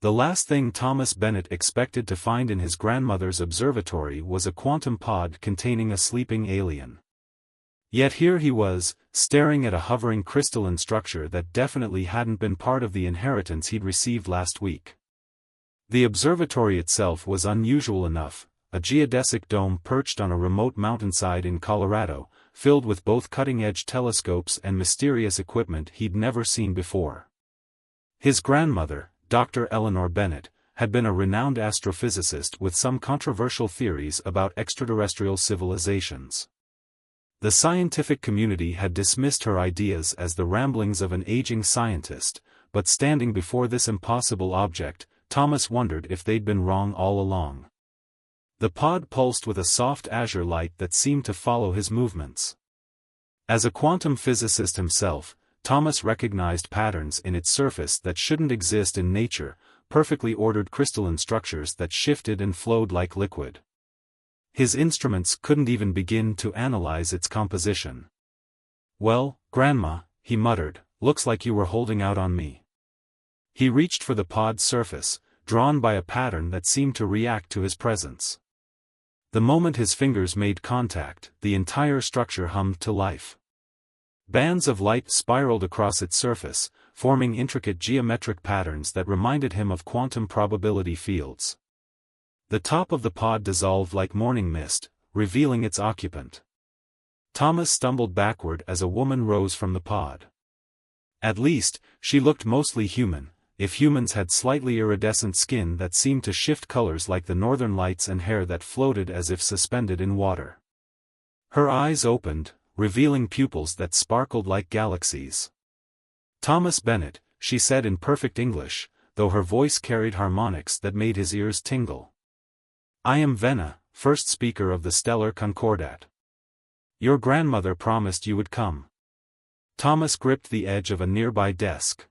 The last thing Thomas Bennett expected to find in his grandmother's observatory was a quantum pod containing a sleeping alien. Yet here he was, staring at a hovering crystalline structure that definitely hadn't been part of the inheritance he'd received last week. The observatory itself was unusual enough, a geodesic dome perched on a remote mountainside in Colorado, filled with both cutting-edge telescopes and mysterious equipment he'd never seen before. His grandmother, Dr. Eleanor Bennett, had been a renowned astrophysicist with some controversial theories about extraterrestrial civilizations. The scientific community had dismissed her ideas as the ramblings of an aging scientist, but standing before this impossible object, Thomas wondered if they'd been wrong all along. The pod pulsed with a soft azure light that seemed to follow his movements. As a quantum physicist himself, Thomas recognized patterns in its surface that shouldn't exist in nature, perfectly ordered crystalline structures that shifted and flowed like liquid. His instruments couldn't even begin to analyze its composition. "Well, Grandma," he muttered, "looks like you were holding out on me." He reached for the pod's surface, drawn by a pattern that seemed to react to his presence. The moment his fingers made contact, the entire structure hummed to life. Bands of light spiraled across its surface, forming intricate geometric patterns that reminded him of quantum probability fields. The top of the pod dissolved like morning mist, revealing its occupant. Thomas stumbled backward as a woman rose from the pod. At least, she looked mostly human, if humans had slightly iridescent skin that seemed to shift colors like the northern lights and hair that floated as if suspended in water. Her eyes opened, revealing pupils that sparkled like galaxies. "Thomas Bennett," she said in perfect English, though her voice carried harmonics that made his ears tingle. "I am Venna, first speaker of the Stellar Concordat. Your grandmother promised you would come." Thomas gripped the edge of a nearby desk.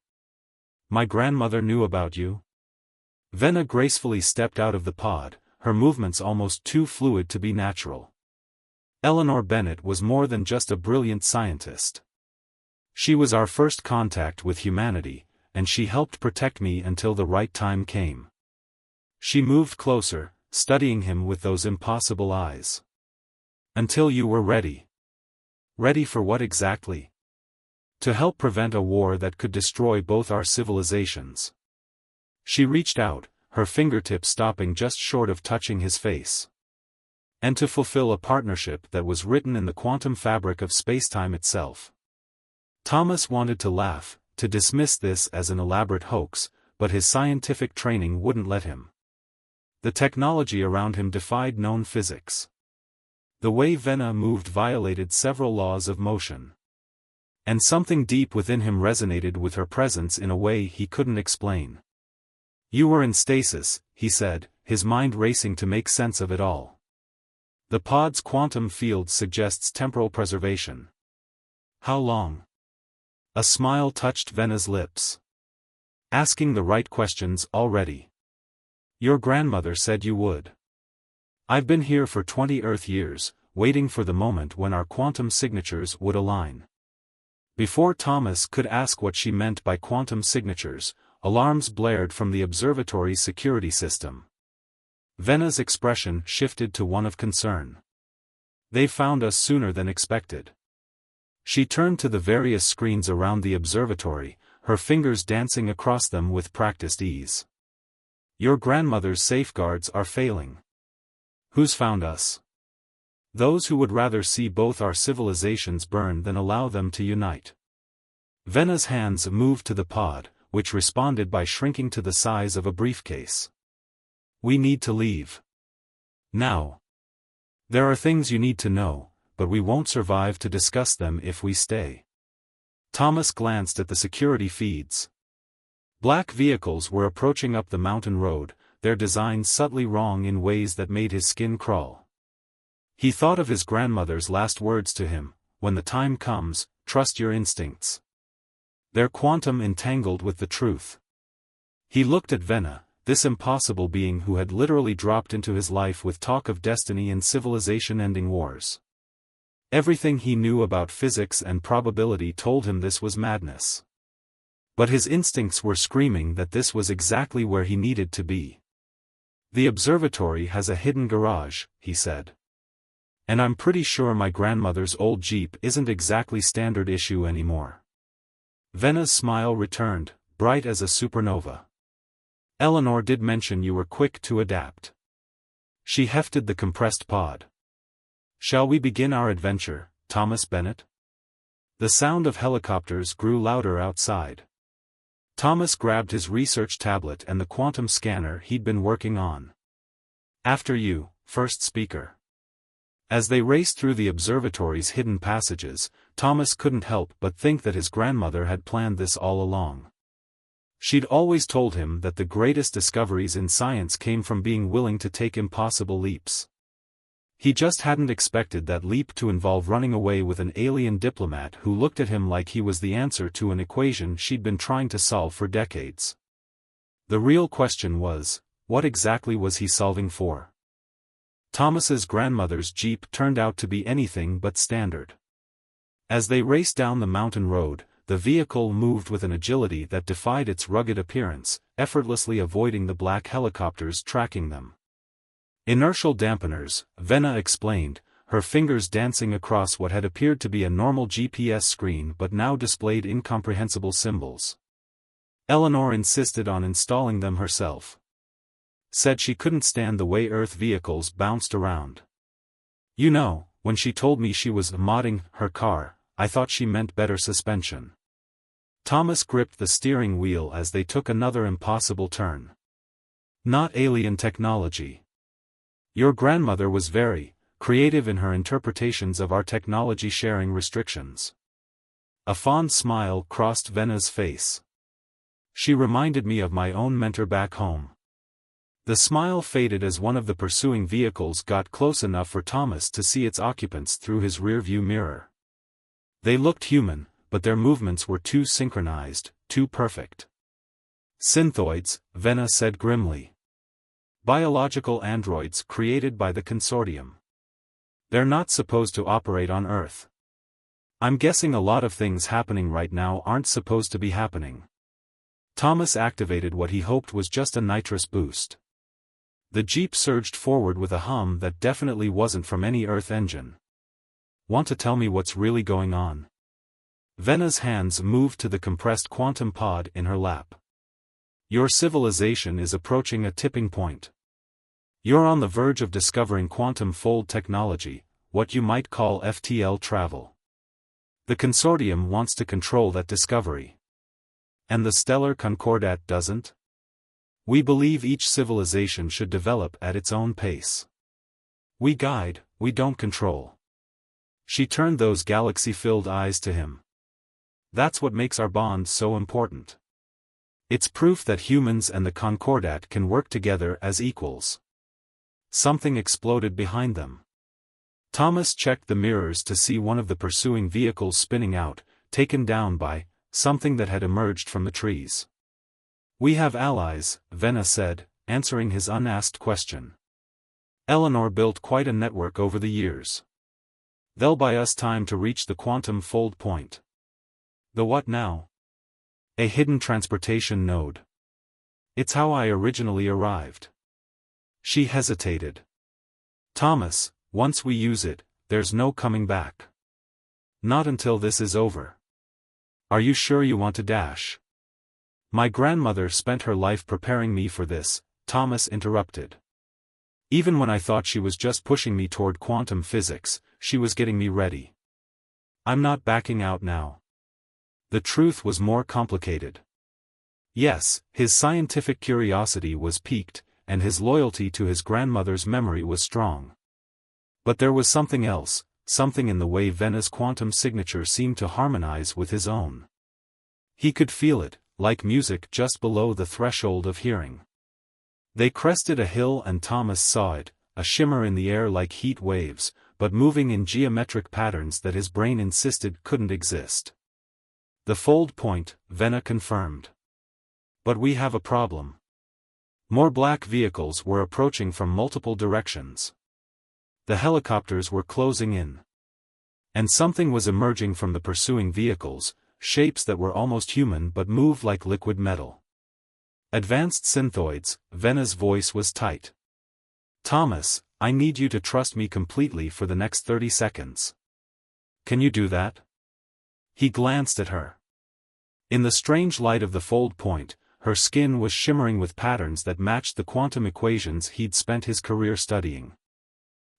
"My grandmother knew about you?" Venna gracefully stepped out of the pod, her movements almost too fluid to be natural. Eleanor Bennett was more than just a brilliant scientist. She was our first contact with humanity, and she helped protect me until the right time came. She moved closer, studying him with those impossible eyes. "Until you were ready." "Ready for what exactly?" "To help prevent a war that could destroy both our civilizations." She reached out, her fingertips stopping just short of touching his face. "And to fulfill a partnership that was written in the quantum fabric of spacetime itself." Thomas wanted to laugh, to dismiss this as an elaborate hoax, but his scientific training wouldn't let him. The technology around him defied known physics. The way Venna moved violated several laws of motion. And something deep within him resonated with her presence in a way he couldn't explain. "You were in stasis," he said, his mind racing to make sense of it all. "The pod's quantum field suggests temporal preservation." "How long?" A smile touched Venna's lips. "Asking the right questions already. Your grandmother said you would. I've been here for 20 Earth years, waiting for the moment when our quantum signatures would align." Before Thomas could ask what she meant by quantum signatures, alarms blared from the observatory's security system. Venna's expression shifted to one of concern. "They found us sooner than expected." She turned to the various screens around the observatory, her fingers dancing across them with practiced ease. "Your grandmother's safeguards are failing." "Who's found us?" "Those who would rather see both our civilizations burn than allow them to unite." Venna's hands moved to the pod, which responded by shrinking to the size of a briefcase. "We need to leave. Now. There are things you need to know, but we won't survive to discuss them if we stay." Thomas glanced at the security feeds. Black vehicles were approaching up the mountain road, their designs subtly wrong in ways that made his skin crawl. He thought of his grandmother's last words to him, "When the time comes, trust your instincts. They're quantum entangled with the truth." He looked at Venna, this impossible being who had literally dropped into his life with talk of destiny and civilization-ending wars. Everything he knew about physics and probability told him this was madness. But his instincts were screaming that this was exactly where he needed to be. "The observatory has a hidden garage," he said. "And I'm pretty sure my grandmother's old Jeep isn't exactly standard issue anymore." Venna's smile returned, bright as a supernova. "Eleanor did mention you were quick to adapt." She hefted the compressed pod. "Shall we begin our adventure, Thomas Bennett?" The sound of helicopters grew louder outside. Thomas grabbed his research tablet and the quantum scanner he'd been working on. "After you, first speaker." As they raced through the observatory's hidden passages, Thomas couldn't help but think that his grandmother had planned this all along. She'd always told him that the greatest discoveries in science came from being willing to take impossible leaps. He just hadn't expected that leap to involve running away with an alien diplomat who looked at him like he was the answer to an equation she'd been trying to solve for decades. The real question was, what exactly was he solving for? Thomas's grandmother's Jeep turned out to be anything but standard. As they raced down the mountain road, the vehicle moved with an agility that defied its rugged appearance, effortlessly avoiding the black helicopters tracking them. "Inertial dampeners," Venna explained, her fingers dancing across what had appeared to be a normal GPS screen but now displayed incomprehensible symbols. Eleanor insisted on installing them herself. Said she couldn't stand the way Earth vehicles bounced around. "You know, when she told me she was modding her car, I thought she meant better suspension." Thomas gripped the steering wheel as they took another impossible turn. "Not alien technology. Your grandmother was very creative in her interpretations of our technology sharing restrictions." A fond smile crossed Venna's face. "She reminded me of my own mentor back home." The smile faded as one of the pursuing vehicles got close enough for Thomas to see its occupants through his rearview mirror. They looked human, but their movements were too synchronized, too perfect. "Synthoids," Venna said grimly. "Biological androids created by the consortium. They're not supposed to operate on Earth. I'm guessing a lot of things happening right now aren't supposed to be happening." Thomas activated what he hoped was just a nitrous boost. The Jeep surged forward with a hum that definitely wasn't from any Earth engine. "Want to tell me what's really going on?" Venna's hands moved to the compressed quantum pod in her lap. "Your civilization is approaching a tipping point. You're on the verge of discovering quantum fold technology, what you might call FTL travel. The consortium wants to control that discovery. And the stellar concordat doesn't? We believe each civilization should develop at its own pace. We guide, we don't control." She turned those galaxy-filled eyes to him. "That's what makes our bond so important. It's proof that humans and the concordat can work together as equals." Something exploded behind them. Thomas checked the mirrors to see one of the pursuing vehicles spinning out, taken down by something that had emerged from the trees. "We have allies," Venna said, answering his unasked question. "Eleanor built quite a network over the years. They'll buy us time to reach the quantum fold point." "The what now?" "A hidden transportation node. It's how I originally arrived." She hesitated. "Thomas, once we use it, there's no coming back." "Not until this is over." "Are you sure you want to dash?" "My grandmother spent her life preparing me for this," Thomas interrupted. "Even when I thought she was just pushing me toward quantum physics, she was getting me ready. I'm not backing out now." The truth was more complicated. Yes, his scientific curiosity was piqued, and his loyalty to his grandmother's memory was strong. But there was something else, something in the way Venna's quantum signature seemed to harmonize with his own. He could feel it, like music just below the threshold of hearing. They crested a hill and Thomas saw it, a shimmer in the air like heat waves, but moving in geometric patterns that his brain insisted couldn't exist. "The fold point," Venna confirmed. "But we have a problem." More black vehicles were approaching from multiple directions. The helicopters were closing in. And something was emerging from the pursuing vehicles, shapes that were almost human but moved like liquid metal. Advanced synthoids, Vena's voice was tight. Thomas, I need you to trust me completely for the next 30 seconds. Can you do that? He glanced at her. In the strange light of the fold point, her skin was shimmering with patterns that matched the quantum equations he'd spent his career studying.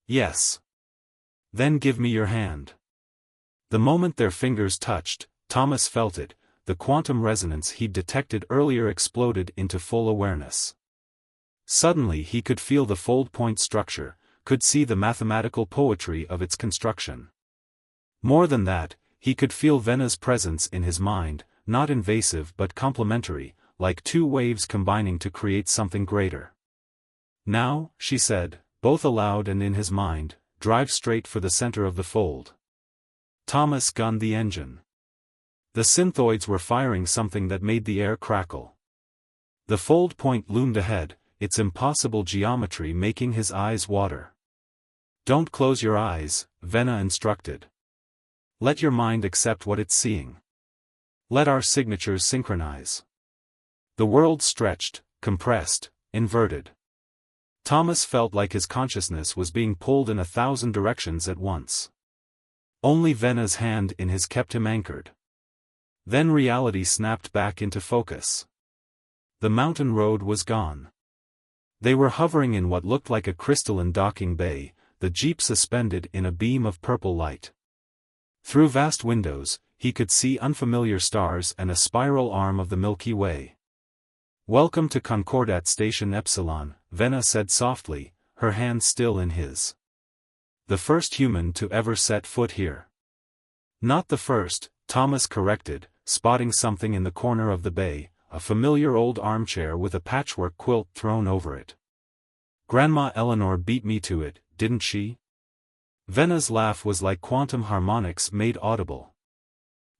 Yes. Then give me your hand. The moment their fingers touched, Thomas felt it, the quantum resonance he'd detected earlier exploded into full awareness. Suddenly he could feel the fold point structure, could see the mathematical poetry of its construction. More than that, he could feel Vena's presence in his mind, not invasive but complementary, like two waves combining to create something greater. Now, she said, both aloud and in his mind, drive straight for the center of the fold. Thomas gunned the engine. The synthoids were firing something that made the air crackle. The fold point loomed ahead, its impossible geometry making his eyes water. Don't close your eyes, Vena instructed. Let your mind accept what it's seeing. Let our signatures synchronize. The world stretched, compressed, inverted. Thomas felt like his consciousness was being pulled in 1,000 directions at once. Only Vena's hand in his kept him anchored. Then reality snapped back into focus. The mountain road was gone. They were hovering in what looked like a crystalline docking bay, the jeep suspended in a beam of purple light. Through vast windows, he could see unfamiliar stars and a spiral arm of the Milky Way. Welcome to Concordat Station Epsilon, Vena said softly, her hand still in his. The first human to ever set foot here. Not the first, Thomas corrected, spotting something in the corner of the bay, a familiar old armchair with a patchwork quilt thrown over it. Grandma Eleanor beat me to it, didn't she? Vena's laugh was like quantum harmonics made audible.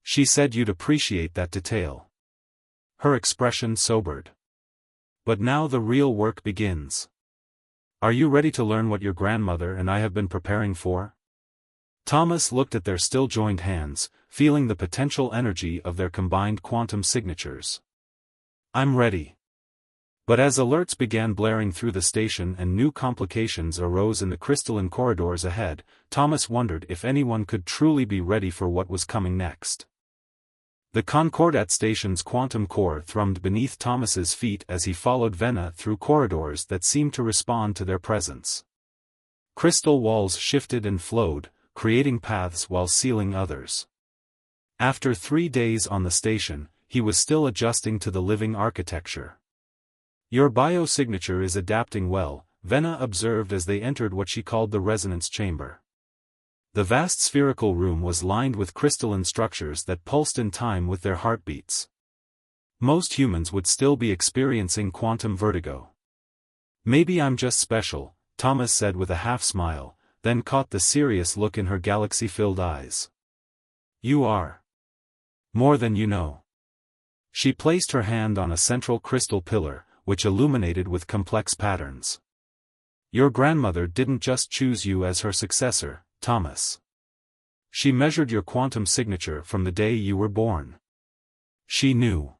She said you'd appreciate that detail. Her expression sobered. But now the real work begins. Are you ready to learn what your grandmother and I have been preparing for? Thomas looked at their still joined hands, feeling the potential energy of their combined quantum signatures. I'm ready. But as alerts began blaring through the station and new complications arose in the crystalline corridors ahead, Thomas wondered if anyone could truly be ready for what was coming next. The Concordat station's quantum core thrummed beneath Thomas's feet as he followed Vena through corridors that seemed to respond to their presence. Crystal walls shifted and flowed, creating paths while sealing others. After 3 days on the station, he was still adjusting to the living architecture. Your biosignature is adapting well, Vena observed as they entered what she called the resonance chamber. The vast spherical room was lined with crystalline structures that pulsed in time with their heartbeats. Most humans would still be experiencing quantum vertigo. Maybe I'm just special, Thomas said with a half-smile, then caught the serious look in her galaxy-filled eyes. You are. More than you know. She placed her hand on a central crystal pillar, which illuminated with complex patterns. Your grandmother didn't just choose you as her successor, Thomas. She measured your quantum signature from the day you were born. She knew.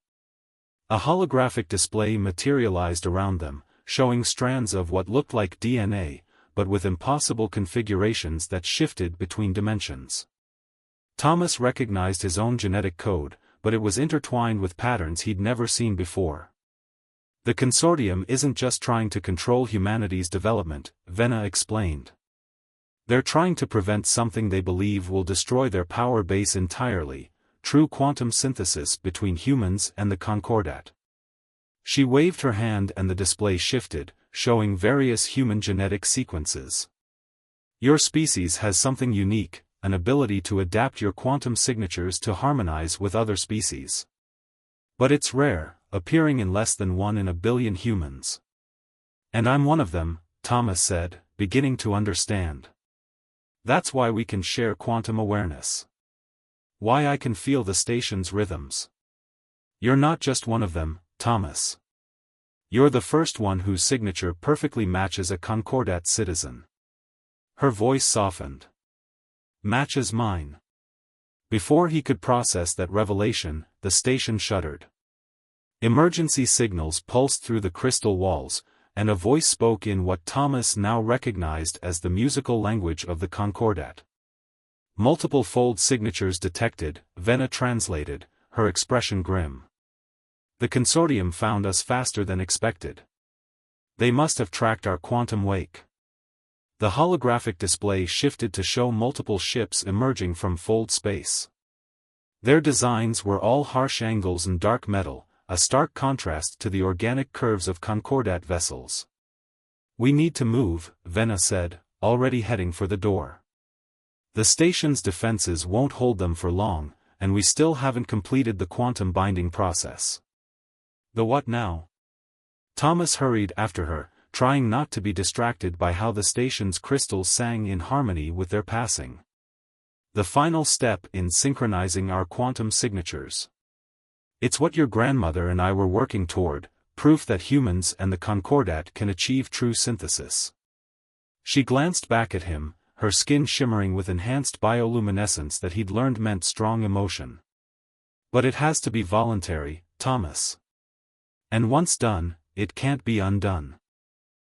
A holographic display materialized around them, showing strands of what looked like DNA, but with impossible configurations that shifted between dimensions. Thomas recognized his own genetic code, but it was intertwined with patterns he'd never seen before. The consortium isn't just trying to control humanity's development, Vena explained. They're trying to prevent something they believe will destroy their power base entirely, true quantum synthesis between humans and the Concordat. She waved her hand and the display shifted, showing various human genetic sequences. Your species has something unique, an ability to adapt your quantum signatures to harmonize with other species. But it's rare, appearing in less than 1 in a billion humans. And I'm one of them, Thomas said, beginning to understand. That's why we can share quantum awareness. Why I can feel the station's rhythms. You're not just one of them, Thomas. You're the first one whose signature perfectly matches a Concordat citizen. Her voice softened. Matches mine. Before he could process that revelation, the station shuddered. Emergency signals pulsed through the crystal walls, and a voice spoke in what Thomas now recognized as the musical language of the Concordat. Multiple fold signatures detected, Venna translated, her expression grim. The consortium found us faster than expected. They must have tracked our quantum wake. The holographic display shifted to show multiple ships emerging from fold space. Their designs were all harsh angles and dark metal, a stark contrast to the organic curves of Concordat vessels. "We need to move," Venna said, already heading for the door. "The station's defenses won't hold them for long, and we still haven't completed the quantum binding process." "The what now?" Thomas hurried after her, trying not to be distracted by how the station's crystals sang in harmony with their passing. "The final step in synchronizing our quantum signatures. It's what your grandmother and I were working toward, proof that humans and the Concordat can achieve true synthesis." She glanced back at him, her skin shimmering with enhanced bioluminescence that he'd learned meant strong emotion. "But it has to be voluntary, Thomas. And once done, it can't be undone."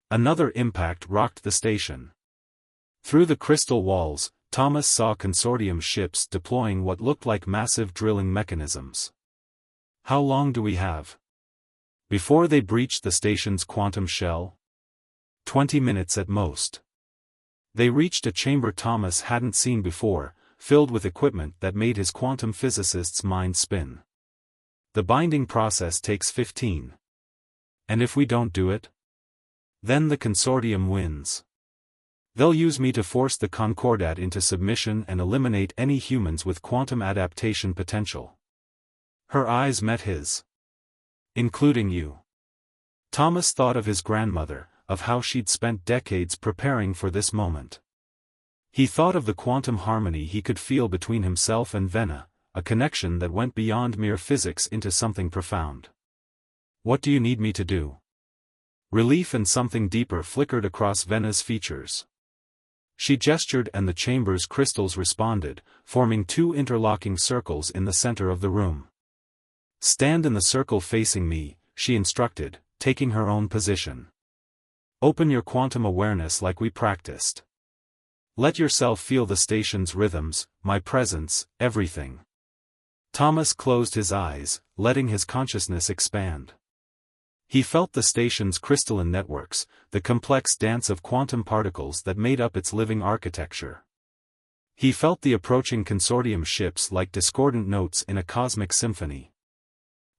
Another impact rocked the station. Through the crystal walls, Thomas saw consortium ships deploying what looked like massive drilling mechanisms. "How long do we have before they breach the station's quantum shell?" 20 minutes at most." They reached a chamber Thomas hadn't seen before, filled with equipment that made his quantum physicist's mind spin. "The binding process takes 15. And if we don't do it? Then the consortium wins. They'll use me to force the Concordat into submission and eliminate any humans with quantum adaptation potential." Her eyes met his. "Including you." Thomas thought of his grandmother, of how she'd spent decades preparing for this moment. He thought of the quantum harmony he could feel between himself and Venna, a connection that went beyond mere physics into something profound. "What do you need me to do?" Relief and something deeper flickered across Venna's features. She gestured and the chamber's crystals responded, forming two interlocking circles in the center of the room. "Stand in the circle facing me," she instructed, taking her own position. "Open your quantum awareness like we practiced. Let yourself feel the station's rhythms, my presence, everything." Thomas closed his eyes, letting his consciousness expand. He felt the station's crystalline networks, the complex dance of quantum particles that made up its living architecture. He felt the approaching consortium ships like discordant notes in a cosmic symphony.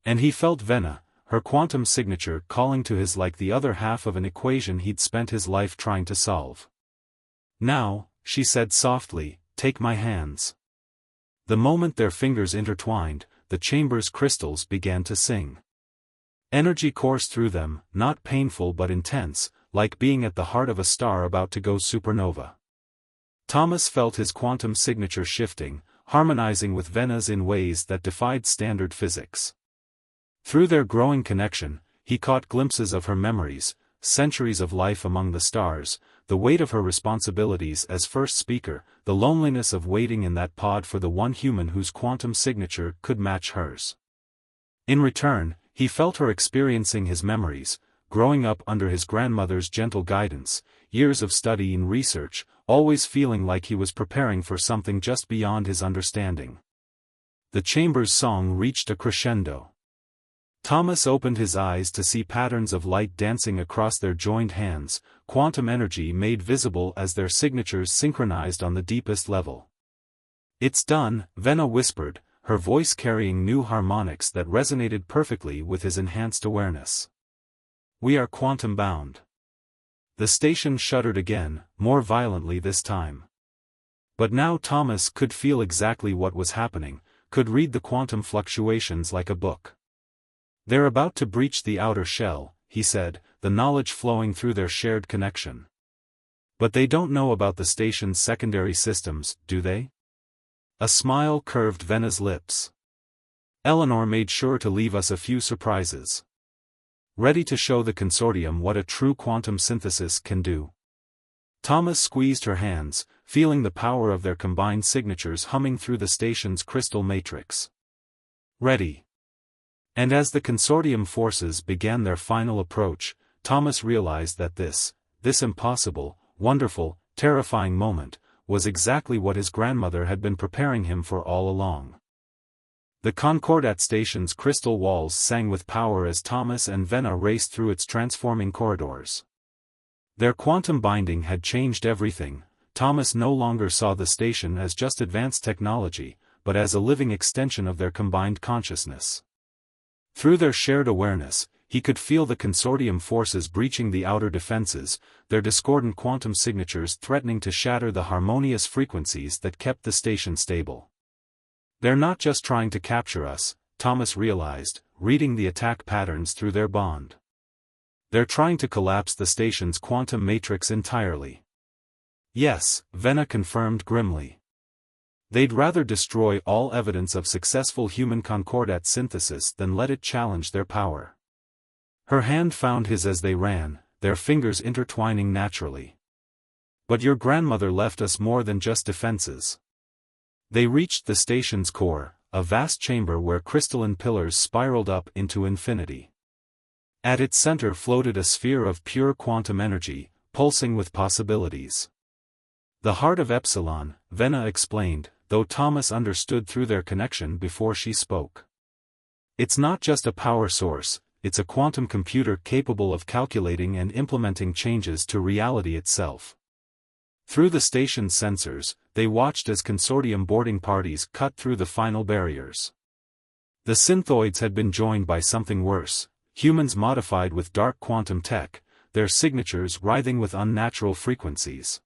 And he felt Venna, her quantum signature calling to his like the other half of an equation he'd spent his life trying to solve. "Now," she said softly, "take my hands." The moment their fingers intertwined, the chamber's crystals began to sing. Energy coursed through them, not painful but intense, like being at the heart of a star about to go supernova. Thomas felt his quantum signature shifting, harmonizing with Venna's in ways that defied standard physics. Through their growing connection, he caught glimpses of her memories, centuries of life among the stars, the weight of her responsibilities as first speaker, the loneliness of waiting in that pod for the one human whose quantum signature could match hers. In return, he felt her experiencing his memories, growing up under his grandmother's gentle guidance, years of study and research, always feeling like he was preparing for something just beyond his understanding. The chamber's song reached a crescendo. Thomas opened his eyes to see patterns of light dancing across their joined hands, quantum energy made visible as their signatures synchronized on the deepest level. "It's done," Venna whispered, her voice carrying new harmonics that resonated perfectly with his enhanced awareness. "We are quantum bound." The station shuddered again, more violently this time. But now Thomas could feel exactly what was happening, could read the quantum fluctuations like a book. "They're about to breach the outer shell," he said, the knowledge flowing through their shared connection. "But they don't know about the station's secondary systems, do they?" A smile curved Venna's lips. "Eleanor made sure to leave us a few surprises. Ready to show the consortium what a true quantum synthesis can do." Thomas squeezed her hands, feeling the power of their combined signatures humming through the station's crystal matrix. Ready. And as the consortium forces began their final approach, Thomas realized that this impossible, wonderful, terrifying moment, was exactly what his grandmother had been preparing him for all along. The Concordat station's crystal walls sang with power as Thomas and Venna raced through its transforming corridors. Their quantum binding had changed everything. Thomas no longer saw the station as just advanced technology, but as a living extension of their combined consciousness. Through their shared awareness, he could feel the consortium forces breaching the outer defenses, their discordant quantum signatures threatening to shatter the harmonious frequencies that kept the station stable. They're not just trying to capture us, Thomas realized, reading the attack patterns through their bond. They're trying to collapse the station's quantum matrix entirely. Yes, Venna confirmed grimly. They'd rather destroy all evidence of successful human concordat synthesis than let it challenge their power. Her hand found his as they ran, their fingers intertwining naturally. But your grandmother left us more than just defenses. They reached the station's core, a vast chamber where crystalline pillars spiraled up into infinity. At its center floated a sphere of pure quantum energy, pulsing with possibilities. The heart of Epsilon, Venna explained, though Thomas understood through their connection before she spoke. It's not just a power source, it's a quantum computer capable of calculating and implementing changes to reality itself. Through the station's sensors, they watched as consortium boarding parties cut through the final barriers. The synthoids had been joined by something worse, humans modified with dark quantum tech, their signatures writhing with unnatural frequencies.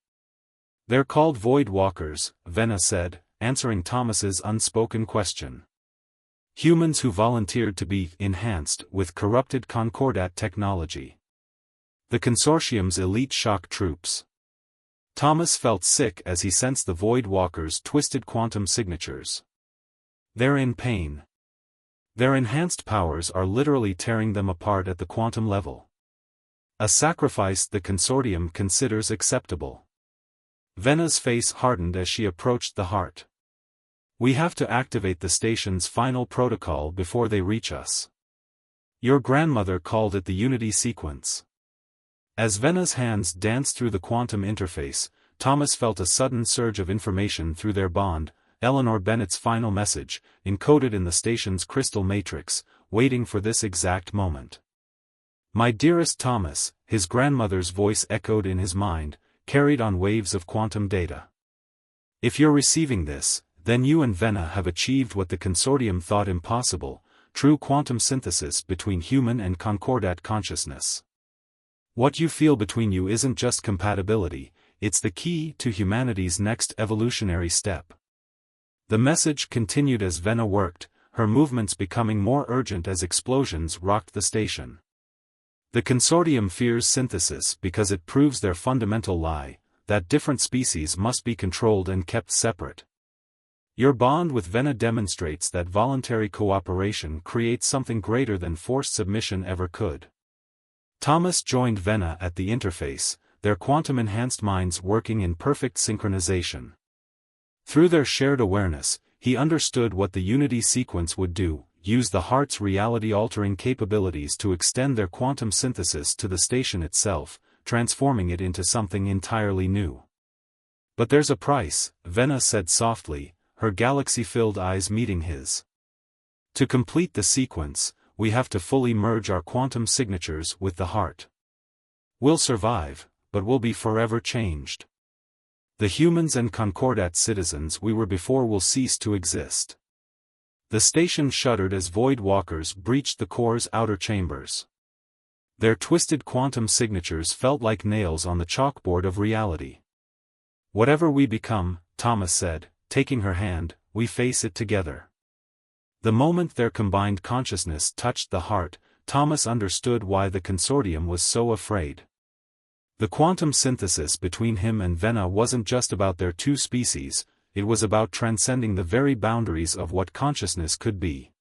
They're called Void Walkers, Venna said, answering Thomas's unspoken question. Humans who volunteered to be enhanced with corrupted concordat technology. The consortium's elite shock troops. Thomas felt sick as he sensed the Void Walkers' twisted quantum signatures. They're in pain. Their enhanced powers are literally tearing them apart at the quantum level. A sacrifice the consortium considers acceptable. Venna's face hardened as she approached the heart. We have to activate the station's final protocol before they reach us. Your grandmother called it the Unity Sequence. As Venna's hands danced through the quantum interface, Thomas felt a sudden surge of information through their bond, Eleanor Bennett's final message, encoded in the station's crystal matrix, waiting for this exact moment. My dearest Thomas, his grandmother's voice echoed in his mind, carried on waves of quantum data. If you're receiving this, then you and Venna have achieved what the consortium thought impossible, true quantum synthesis between human and concordat consciousness. What you feel between you isn't just compatibility, it's the key to humanity's next evolutionary step. The message continued as Venna worked, her movements becoming more urgent as explosions rocked the station. The consortium fears synthesis because it proves their fundamental lie, that different species must be controlled and kept separate. Your bond with Venna demonstrates that voluntary cooperation creates something greater than forced submission ever could. Thomas joined Venna at the interface, their quantum-enhanced minds working in perfect synchronization. Through their shared awareness, he understood what the Unity Sequence would do, use the heart's reality-altering capabilities to extend their quantum synthesis to the station itself, transforming it into something entirely new. But there's a price, Venna said softly, her galaxy-filled eyes meeting his. To complete the sequence, we have to fully merge our quantum signatures with the heart. We'll survive, but we'll be forever changed. The humans and concordat citizens we were before will cease to exist. The station shuddered as Void Walkers breached the core's outer chambers. Their twisted quantum signatures felt like nails on the chalkboard of reality. Whatever we become, Thomas said, taking her hand, we face it together. The moment their combined consciousness touched the heart, Thomas understood why the consortium was so afraid. The quantum synthesis between him and Venna wasn't just about their two species, it was about transcending the very boundaries of what consciousness could be.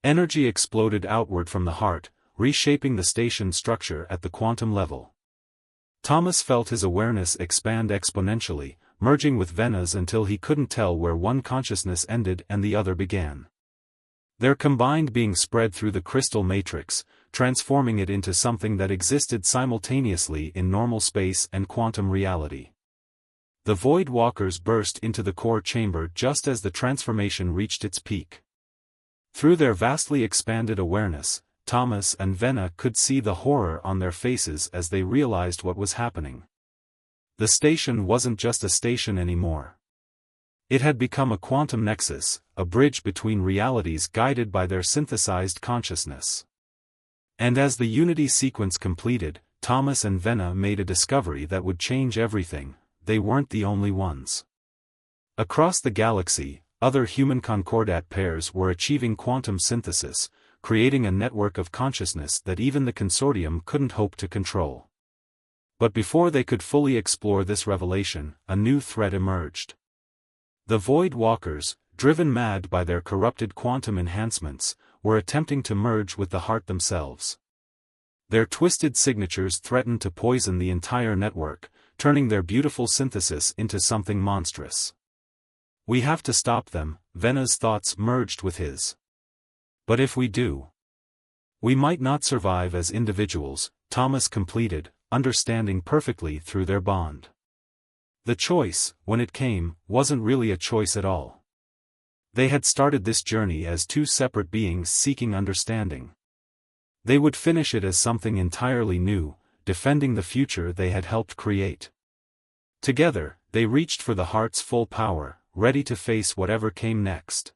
Energy exploded outward from the heart, reshaping the station structure at the quantum level. Thomas felt his awareness expand exponentially, merging with Vena's until he couldn't tell where one consciousness ended and the other began. Their combined being spread through the crystal matrix, transforming it into something that existed simultaneously in normal space and quantum reality. The Void Walkers burst into the core chamber just as the transformation reached its peak. Through their vastly expanded awareness, Thomas and Vena could see the horror on their faces as they realized what was happening. The station wasn't just a station anymore. It had become a quantum nexus, a bridge between realities guided by their synthesized consciousness. And as the Unity sequence completed, Thomas and Vena made a discovery that would change everything. They weren't the only ones. Across the galaxy, other human concordat pairs were achieving quantum synthesis, creating a network of consciousness that even the consortium couldn't hope to control. But before they could fully explore this revelation, a new threat emerged. The Void Walkers, driven mad by their corrupted quantum enhancements, were attempting to merge with the heart themselves. Their twisted signatures threatened to poison the entire network, turning their beautiful synthesis into something monstrous. We have to stop them, Vena's thoughts merged with his. But if we do, we might not survive as individuals, Thomas completed, understanding perfectly through their bond. The choice, when it came, wasn't really a choice at all. They had started this journey as two separate beings seeking understanding. They would finish it as something entirely new, defending the future they had helped create. Together, they reached for the heart's full power, ready to face whatever came next.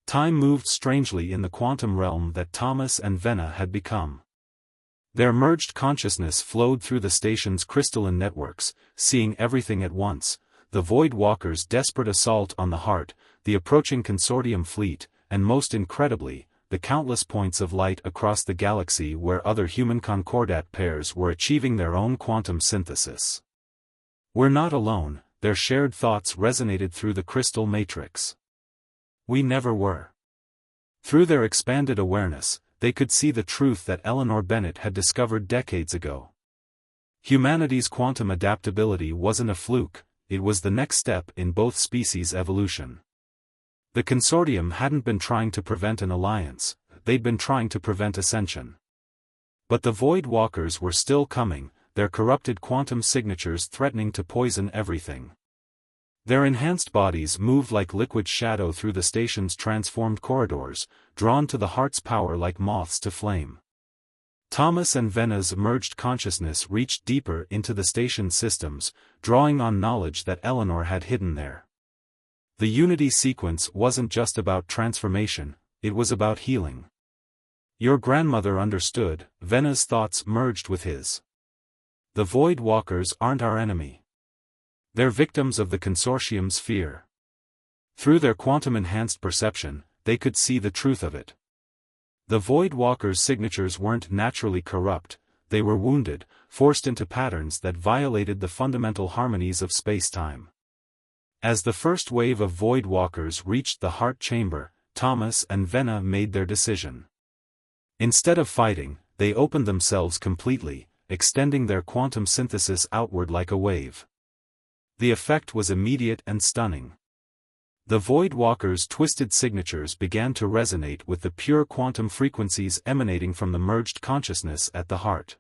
Time moved strangely in the quantum realm that Thomas and Vena had become. Their merged consciousness flowed through the station's crystalline networks, seeing everything at once: the Void Walkers' desperate assault on the heart, the approaching consortium fleet, and most incredibly, the countless points of light across the galaxy where other human concordat pairs were achieving their own quantum synthesis. We're not alone, their shared thoughts resonated through the crystal matrix. We never were. Through their expanded awareness, they could see the truth that Eleanor Bennett had discovered decades ago. Humanity's quantum adaptability wasn't a fluke, it was the next step in both species' evolution. The consortium hadn't been trying to prevent an alliance, they'd been trying to prevent ascension. But the Void Walkers were still coming, their corrupted quantum signatures threatening to poison everything. Their enhanced bodies moved like liquid shadow through the station's transformed corridors, drawn to the heart's power like moths to flame. Thomas and Vena's merged consciousness reached deeper into the station's systems, drawing on knowledge that Eleanor had hidden there. The Unity sequence wasn't just about transformation, it was about healing. Your grandmother understood, Vena's thoughts merged with his. The Void Walkers aren't our enemy. They're victims of the consortium's fear. Through their quantum-enhanced perception, they could see the truth of it. The Void Walkers' signatures weren't naturally corrupt, they were wounded, forced into patterns that violated the fundamental harmonies of space-time. As the first wave of Void Walkers reached the heart chamber, Thomas and Vena made their decision. Instead of fighting, they opened themselves completely, extending their quantum synthesis outward like a wave. The effect was immediate and stunning. The Void Walkers' twisted signatures began to resonate with the pure quantum frequencies emanating from the merged consciousness at the heart.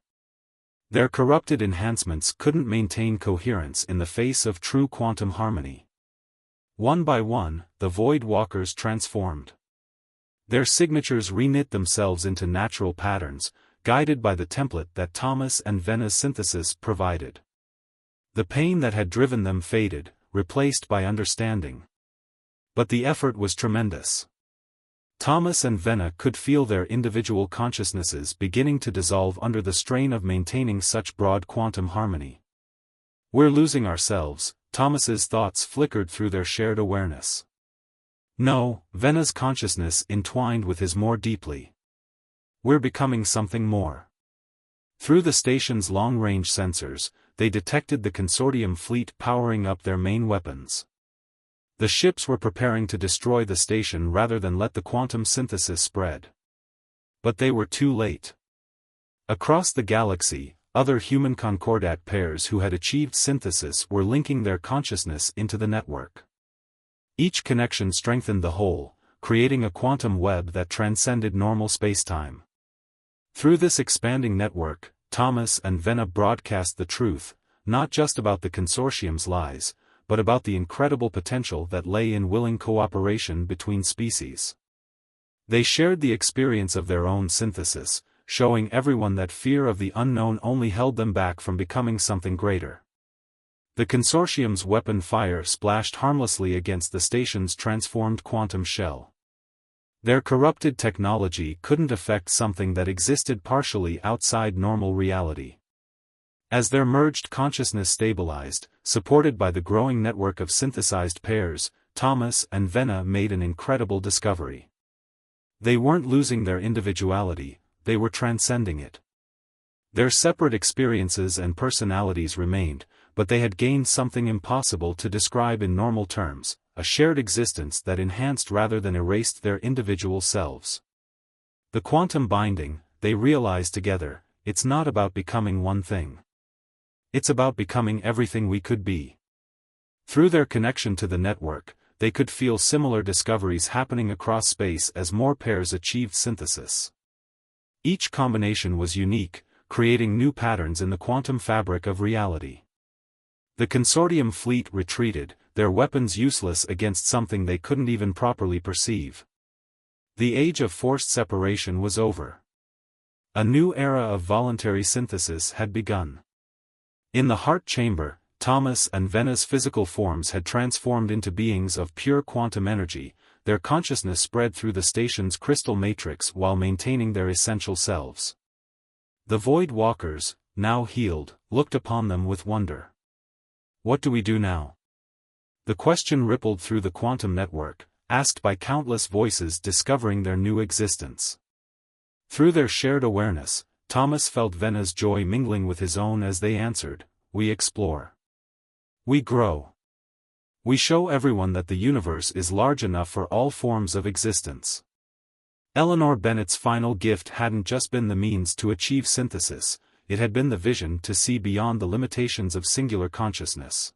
Their corrupted enhancements couldn't maintain coherence in the face of true quantum harmony. One by one, the Void Walkers transformed. Their signatures reknit themselves into natural patterns, guided by the template that Thomas and Vena's synthesis provided. The pain that had driven them faded, replaced by understanding. But the effort was tremendous. Thomas and Vena could feel their individual consciousnesses beginning to dissolve under the strain of maintaining such broad quantum harmony. We're losing ourselves, Thomas's thoughts flickered through their shared awareness. No, Vena's consciousness entwined with his more deeply. We're becoming something more. Through the station's long-range sensors, they detected the consortium fleet powering up their main weapons. The ships were preparing to destroy the station rather than let the quantum synthesis spread. But they were too late. Across the galaxy, other human concordat pairs who had achieved synthesis were linking their consciousness into the network. Each connection strengthened the whole, creating a quantum web that transcended normal spacetime. Through this expanding network, Thomas and Venna broadcast the truth, not just about the consortium's lies, but about the incredible potential that lay in willing cooperation between species. They shared the experience of their own synthesis, showing everyone that fear of the unknown only held them back from becoming something greater. The consortium's weapon fire splashed harmlessly against the station's transformed quantum shell. Their corrupted technology couldn't affect something that existed partially outside normal reality. As their merged consciousness stabilized, supported by the growing network of synthesized pairs, Thomas and Venna made an incredible discovery. They weren't losing their individuality, they were transcending it. Their separate experiences and personalities remained, but they had gained something impossible to describe in normal terms, a shared existence that enhanced rather than erased their individual selves. The quantum binding, they realized together, it's not about becoming one thing. It's about becoming everything we could be. Through their connection to the network, they could feel similar discoveries happening across space as more pairs achieved synthesis. Each combination was unique, creating new patterns in the quantum fabric of reality. The consortium fleet retreated, their weapons useless against something they couldn't even properly perceive. The age of forced separation was over. A new era of voluntary synthesis had begun. In the heart chamber, Thomas and Venna's physical forms had transformed into beings of pure quantum energy, their consciousness spread through the station's crystal matrix while maintaining their essential selves. The Void Walkers, now healed, looked upon them with wonder. What do we do now? The question rippled through the quantum network, asked by countless voices discovering their new existence. Through their shared awareness, Thomas felt Venna's joy mingling with his own as they answered, "We explore. We grow. We show everyone that the universe is large enough for all forms of existence." Eleanor Bennett's final gift hadn't just been the means to achieve synthesis, it had been the vision to see beyond the limitations of singular consciousness.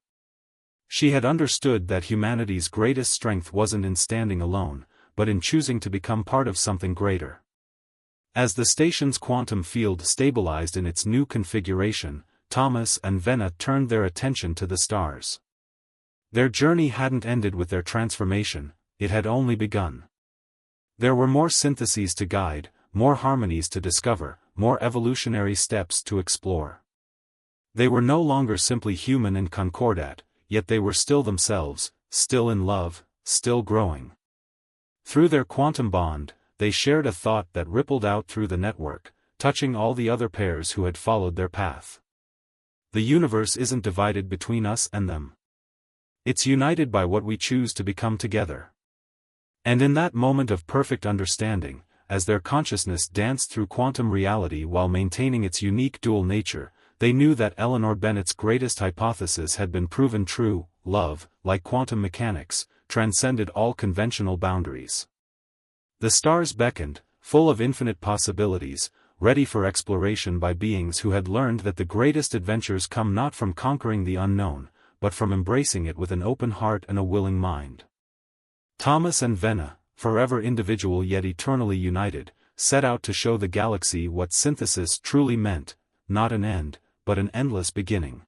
She had understood that humanity's greatest strength wasn't in standing alone, but in choosing to become part of something greater. As the station's quantum field stabilized in its new configuration, Thomas and Venna turned their attention to the stars. Their journey hadn't ended with their transformation, it had only begun. There were more syntheses to guide, more harmonies to discover, more evolutionary steps to explore. They were no longer simply human and concordat, yet they were still themselves, still in love, still growing. Through their quantum bond, they shared a thought that rippled out through the network, touching all the other pairs who had followed their path. The universe isn't divided between us and them. It's united by what we choose to become together. And in that moment of perfect understanding, as their consciousness danced through quantum reality while maintaining its unique dual nature, they knew that Eleanor Bennett's greatest hypothesis had been proven true: love, like quantum mechanics, transcended all conventional boundaries. The stars beckoned, full of infinite possibilities, ready for exploration by beings who had learned that the greatest adventures come not from conquering the unknown, but from embracing it with an open heart and a willing mind. Thomas and Venna, forever individual yet eternally united, set out to show the galaxy what synthesis truly meant: not an end, but an endless beginning.